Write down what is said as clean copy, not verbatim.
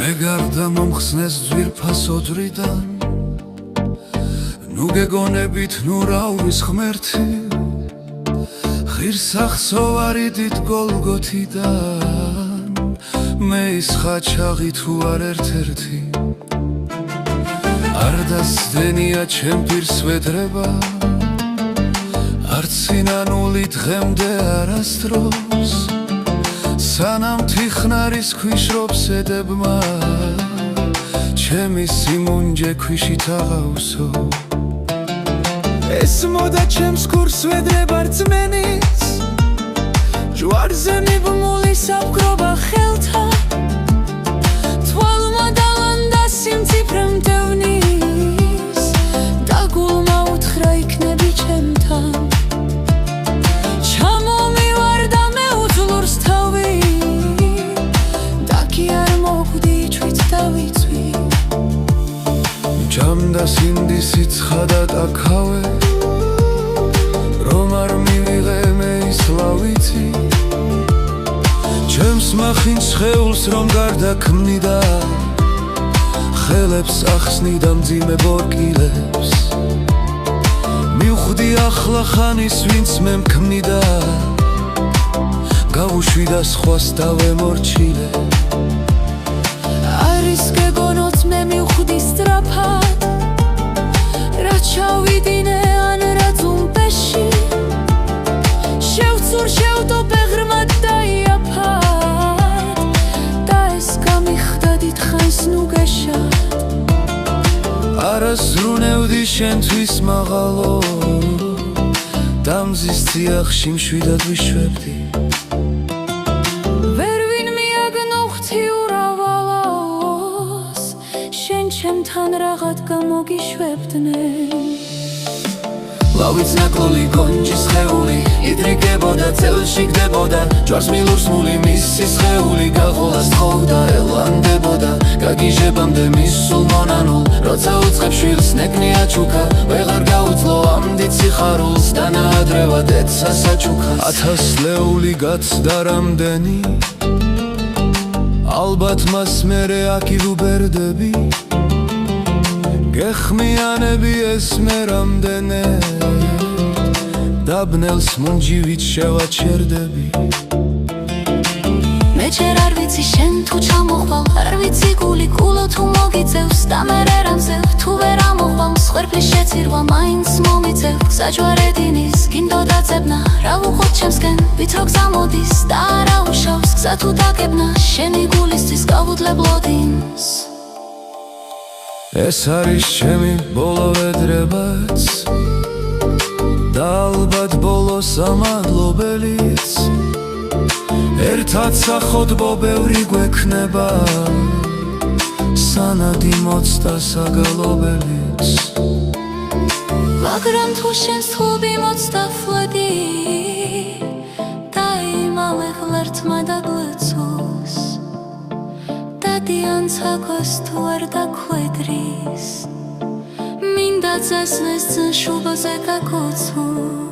მე გარდა მომხსნეს ძვირფასო დრიდან ნუ გეგონებით ნუ რაურის ღმერთი ღირსახსოვარი დიდ გოლგოთიდან მე ის ხაჩაღი თუ არ ერთ-ერთი არ დასდენია ჩემ პირს ვედრება არც სინანული დღემდე არასდროს სანამ თიხნარის ქვიშრობს ედებმა ჩემი სიმუნჯე ქვიშით აღავსო ეს მოდა ჩემს ქურს ვედრება რწმენის ჯვარზე მიბმული საფქრობა ხელთა თვალმა დალანდა სიმწიფრე მდევნის და გულმა უთხრა იქნები ჩემთან ჩამომივარდა მე უძლურს თავი და კი არ მოგვდი ჩვით დავიწვი ჯამდა სინდისი ცხადა დაქავე რომ არ მივიღე მე ის ლავიცი ჩემს მახინს ხეულს რომ გარდა ქმნიდა ხელებს ახსნიდა მძიმე ბორკილებს მივხვდი ახლა ხანის ვინც მე მქმნიდა გავუშვიდა სხვას დავემორჩილე არის გეგონოთ მე მივხვდი სწრაფად რა ჩავიდინე ან რა ძუმპეში შევცურ შევტოპე ღრმად დაიაფად და ეს გამიხდა დიდხანს ნუ გეშად არასრუნევდი შენთვის მაღალო დამზის ციახში მშვიდად ვიშვებდი ჩემთან რაღაც გამოგიშვებდნენ ლავიც ნაკლული კონჯის ხეული იდრიგებოდა წელში გდებოდა ჯვარს მილურსმული მისის ხეული გაღოლას თხოვდა ელანდებოდა გაგიჟებამდე მისულ მონანულ როცა უწყებ შვილს ნეკნია ჩუქა ვეღარ გაუძლო ამდით სიხარულს და ნაადრევად ეცა საჩუქას 1000 ლეული გაცდა რამდენი ალბათ მას მერე აქ ივუბერდები გეხმიანები ეს მე რამდენე დაბნელს მუნჯივით შევაჩერდები მე ჯერ არ ვიცი შენ თუ ჩამოხვალ არ ვიცი გული გულო თუ მოგიწევს და მე რამზევ თუ ვერ ამოხვალ მსხვერპლის შეცირვა მაინც მომიწევ გზაჯვარედინის გინდოდა ძებნა რა ვუყოთ ჩემსკენ ვითრო გზამოდის და არა უშავს გზა თუ დაგებნა შენი გულისთვის გავუდლებ ლოდინს ეს არის ჩემი ბოლო ვედრებაც და ალბათ ბოლო სამადლობელიც ერთად სახოდბო ბევრი გვექნება სანადი მოცდა საგალობელიც მაგრამ თუ შენს თუბი მოცდა ფლედი და იმავე ღლერთმა დაგლეცოს დიანცაგოს თუ არ დაქვედრის მინდა წესნეს შუბოზე გაკოცოს